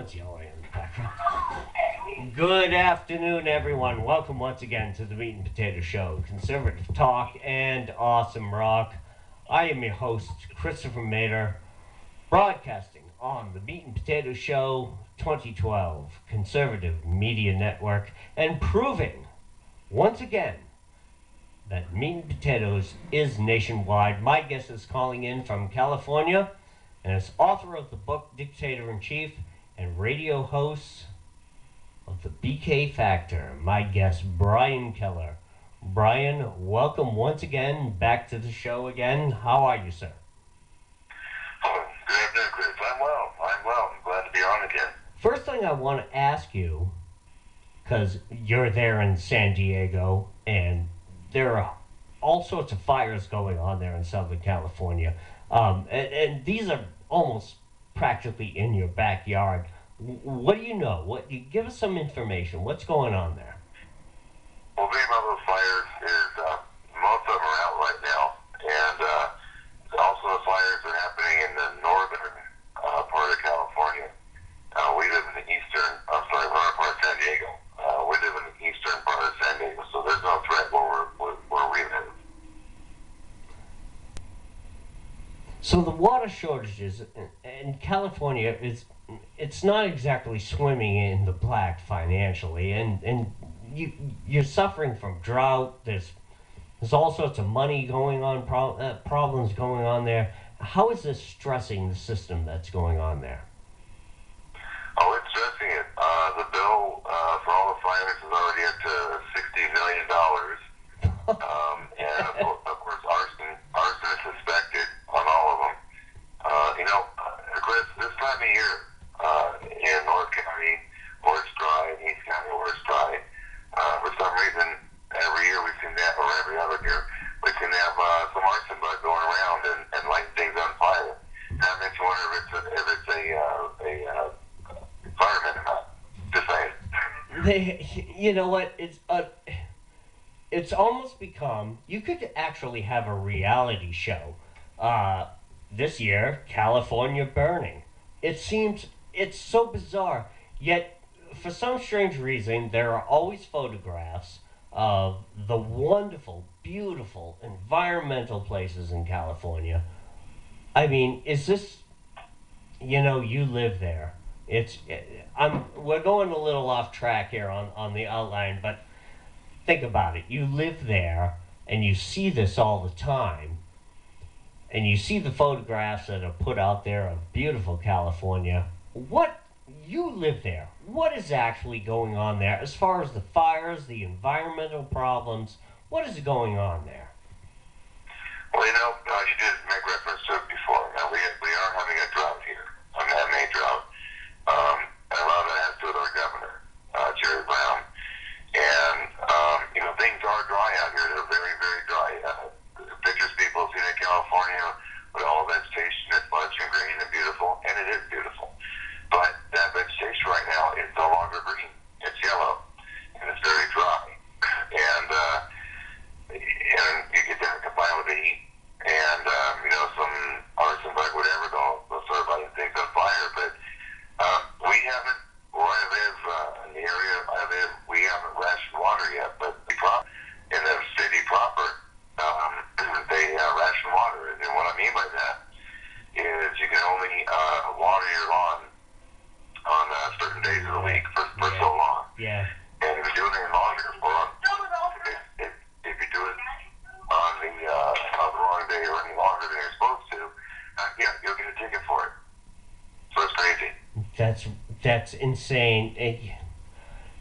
Someone's yelling in the background. Good afternoon, everyone. Welcome once again to the Meat and Potato Show, conservative talk and awesome rock. I am your host, Christopher Mader, broadcasting on the Meat and Potato Show 2012 Conservative Media Network, and proving once again that Meat and Potatoes is nationwide. My guest is calling in from California and is author of the book Dictator In Chief and radio host of the BK Factor. My guest, Brian Kellar. Brian, welcome once again back to the show again. How are you, sir? Oh, good afternoon, Chris. I'm well. I'm glad to be on again. First thing I want to ask you, because you're there in San Diego, and there are all sorts of fires going on there in Southern California. And these are almost practically in your backyard. What do you know? Give us some information. What's going on there? Well, the thing about those fires is most of them are out right now, and also the fires are happening in the northern part of California. We live in the we're in part of San Diego. We live in the eastern part of San Diego, so there's no threat where we live. So the water shortages in California it's not exactly swimming in the black financially, and you're suffering from drought. There's all sorts of money going on, problems going on there. How is this stressing the system that's going on there? Oh, it's stressing it. The bill for all the fires is already up to $60 million. And of course, arson is suspected on all of them. Chris, this time of year in North County, where it's dry, and East County, where it's dry, for some reason, every year we've seen that, or every other year, we can have some arson bug going around and lighting things on fire. That makes you wonder if it's a fireman or not. Just saying. You know what? It's almost become, you could actually have a reality show. This year, California burning. It seems, it's so bizarre, yet for some strange reason, there are always photographs of the wonderful, beautiful, environmental places in California. I mean, is this, you live there. We're going a little off track here on the outline, but think about it. You live there, and you see this all the time, and you see the photographs that are put out there of beautiful California. You live there. What is actually going on there as far as the fires, the environmental problems? What is going on there? Well, you did make reference to it before. Now, we are having a drought here, a man-made drought. And a lot of that has to do with our governor, Jerry Brown. And, things are dry out here. They're very, very dry. Pictures people have seen in California with all the vegetation that's lush and green and beautiful, and it is beautiful. But that vegetation right now is no longer green. It's yellow, and it's very dry. And you get that combined with the heat. And, some arson bug, whatever, they'll start lighting things on fire. But we haven't, where I live, in the area I live, we haven't rationed water yet. But in the city proper, they ration water. And what I mean by that is you can only water your lawn on certain days of the week for so long. Yeah. And if you do it any longer, if you do it on the wrong day or any longer than you're supposed to, you'll get a ticket for it. So it's crazy. That's insane.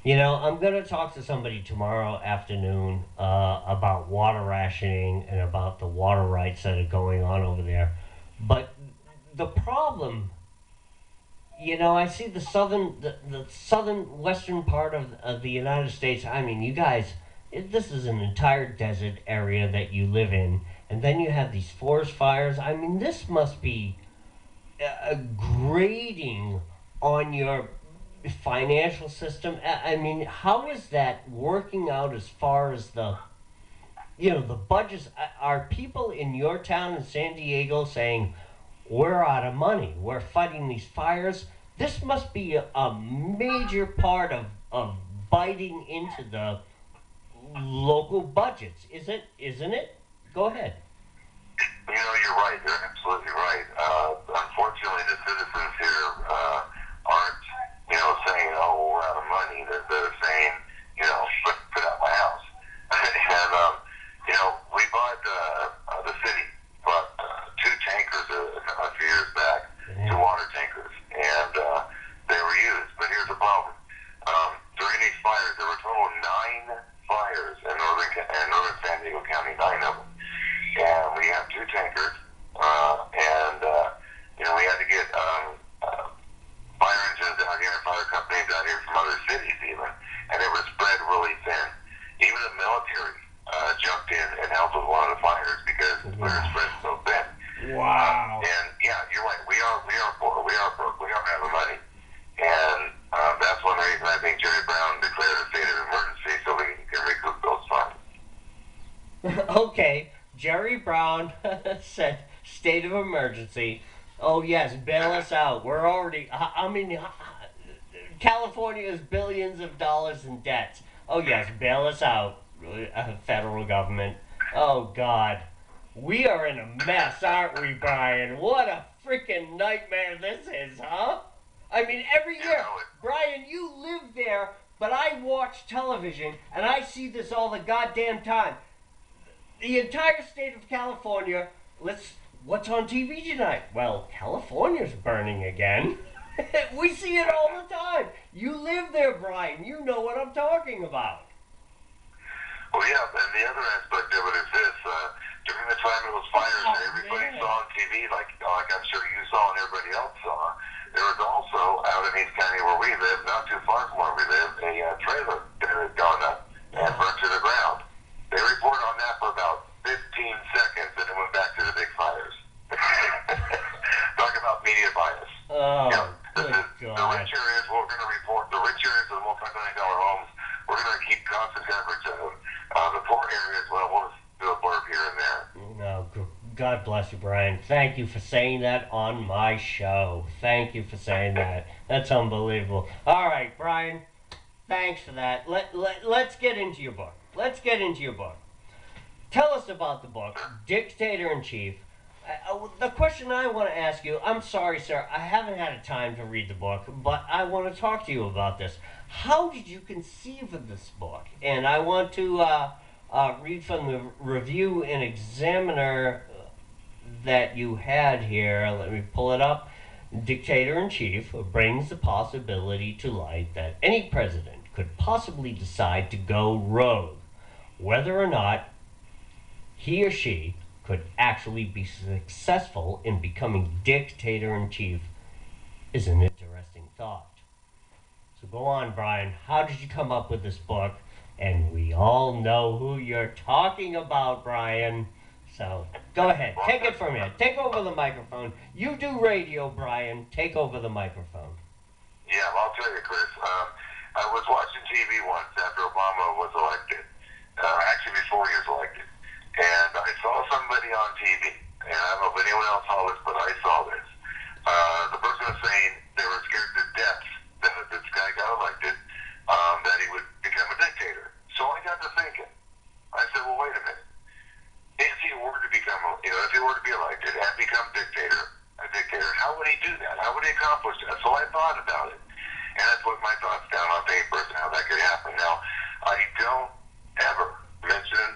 I'm going to talk to somebody tomorrow afternoon about water rationing and about the water rights that are going on over there. But the problem, I see the southern western part of the United States. I mean, you guys, this is an entire desert area that you live in, and then you have these forest fires. I mean, this must be a grading on your financial system. I mean, how is that working out as far as the budgets? Are people in your town in San Diego saying, we're out of money, we're fighting these fires? this must be a major part of biting into the local budgets, isn't it? Go ahead. You know, you're right. You're absolutely right. Unfortunately, the citizens here aren't, saying, "Oh, well, we're out of money." They're saying, put out my house." And we bought the city bought two tankers a few years back, two water tankers, and they were used. But here's the problem: during these fires, there were a total of 9 fires in northern San Diego County, 9 of them. And we have two tankers, we had to get fire engines out here, fire companies out here from other cities even, and they were spread really thin. Even the military jumped in and helped with one of the fires because we were spread so thin. Wow. And yeah, you're right. We are poor. We are broke. We don't have the money, and that's one reason I think Jerry Brown declared a state of emergency so we can recoup those funds. Okay. Jerry Brown said state of emergency. Oh, yes, bail us out. We're already, California is billions of dollars in debt. Oh, yes, bail us out, federal government. Oh, God. We are in a mess, aren't we, Brian? What a freaking nightmare this is, huh? I mean, every year, Brian, you live there, but I watch television, and I see this all the goddamn time. The entire state of California, what's on TV tonight? Well, California's burning again. We see it all the time. You live there, Brian. You know what I'm talking about. Well, yeah, and the other aspect of it is this. During the time of those fires that everybody saw on TV, like I'm sure you saw and everybody else saw, there was also, out in East County where we live, not too far from where we live, a trailer that had gone up and burnt to the ground. They reported on that for about 15 seconds, and it went back to the big fires. Talk about media bias. Oh, good God. The rich areas, we're going to report, the rich areas of the multi-million-dollar homes, we're going to keep constant coverage of. The poor areas, well, we'll just do a blurb here and there. No, God bless you, Brian. Thank you for saying that on my show. Thank you for saying that. That's unbelievable. All right, Brian, thanks for that. Let's get into your book. Tell us about the book, Dictator in Chief. The question I want to ask you, I'm sorry, sir, I haven't had a time to read the book, but I want to talk to you about this. How did you conceive of this book? And I want to read from the review in Examiner that you had here. Let me pull it up. Dictator in Chief brings the possibility to light that any president could possibly decide to go rogue, whether or not he or she could actually be successful in becoming Dictator-in-Chief is an interesting thought. So go on, Brian. How did you come up with this book? And we all know who you're talking about, Brian. So go ahead. Take it from here. Take over the microphone. You do radio, Brian. Take over the microphone. Yeah, well, I'll tell you, Chris. I was watching TV once after Obama was elected. Actually, before he was elected. And I saw somebody on TV, and I don't know if anyone else saw this, but I saw this. The person was saying they were scared to death that if this guy got elected, that he would become a dictator. So I got to thinking. I said, well, wait a minute. If he were to become, if he were to be elected and become a dictator, how would he do that? How would he accomplish that? So I thought about it, and I put my thoughts down on paper and how that could happen. Now, I don't ever mention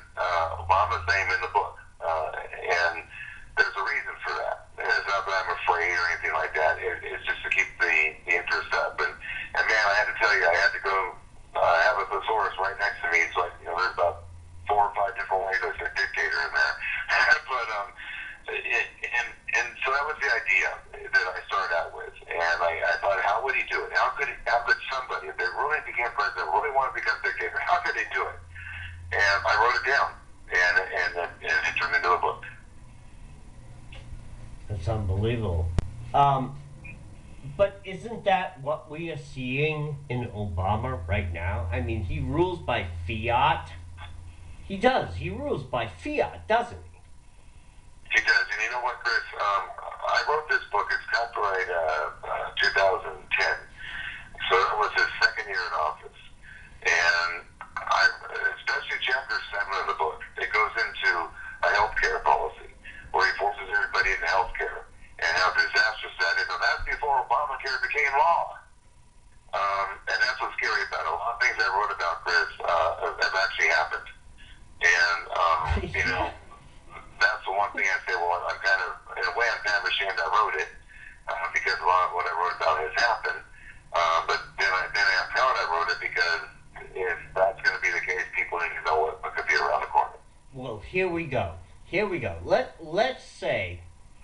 Obama's name in the book, and there's a reason for that. It's not that I'm afraid or anything like that. It's just to keep the interest up. And man, I had to tell you, I had to go have a thesaurus right next to me. So there's about 4 or 5 different ways I said dictator in there. But and so that was the idea that I started out with. And I thought, how would he do it? How could somebody, if they really became president, really want to become dictator, how could they do it? And I wrote it down, and it turned into a book. That's unbelievable. But isn't that what we are seeing in Obama right now? I mean, he rules by fiat. He does. He rules by fiat, doesn't he? He does. And you know what, Chris? I wrote this book. It's copyright 2010. So that was his second year in office. And especially chapter 7 of the book, it goes into a healthcare policy where he forces everybody into healthcare and how disastrous that is. And that's before Obamacare became law. And that's what's scary about it. A lot of things I wrote about, Chris, have actually happened. And, that's the one thing I say, well, I'm kind of, in a way, I'm kind of ashamed I wrote it because a lot of what I wrote about has happened. But then I'm proud I wrote it because if that's going to be the case, people need to know what could be around the corner. Well, here we go. Let's say,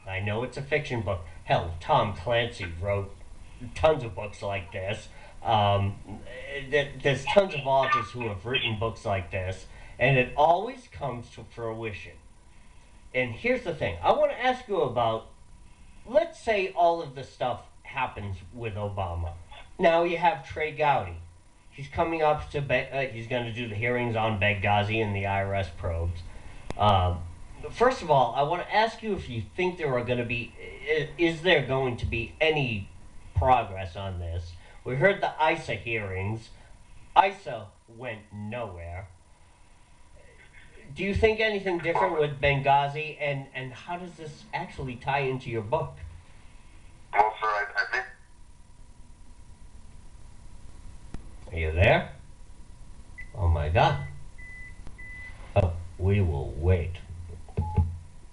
I know it's a fiction book. Hell, Tom Clancy wrote tons of books like this. There's tons of authors who have written books like this, and it always comes to fruition. And here's the thing. I want to ask you about, let's say all of the stuff happens with Obama. Now you have Trey Gowdy. He's coming up to, he's going to do the hearings on Benghazi and the IRS probes. First of all, I want to ask you if you think there are going to be, is there going to be any progress on this? We heard the ISA hearings. ISA went nowhere. Do you think anything different with Benghazi, and how does this actually tie into your book? Well, sir, I think... Are you there? Oh my God. Oh, we will wait.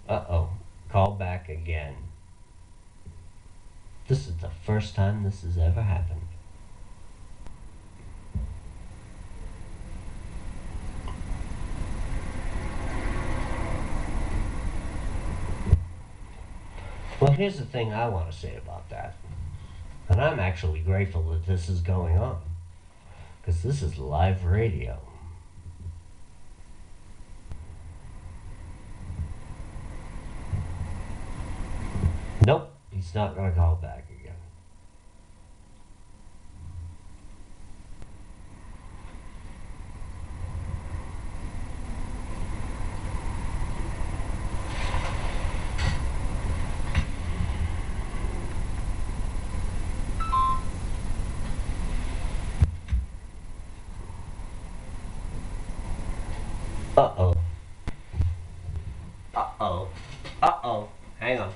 Uh-oh. Call back again. This is the first time this has ever happened. Well, here's the thing I want to say about that. And I'm actually grateful that this is going on. Because this is live radio. Nope, he's not going to call back again. Uh-oh. Uh-oh. Uh-oh. Hang on.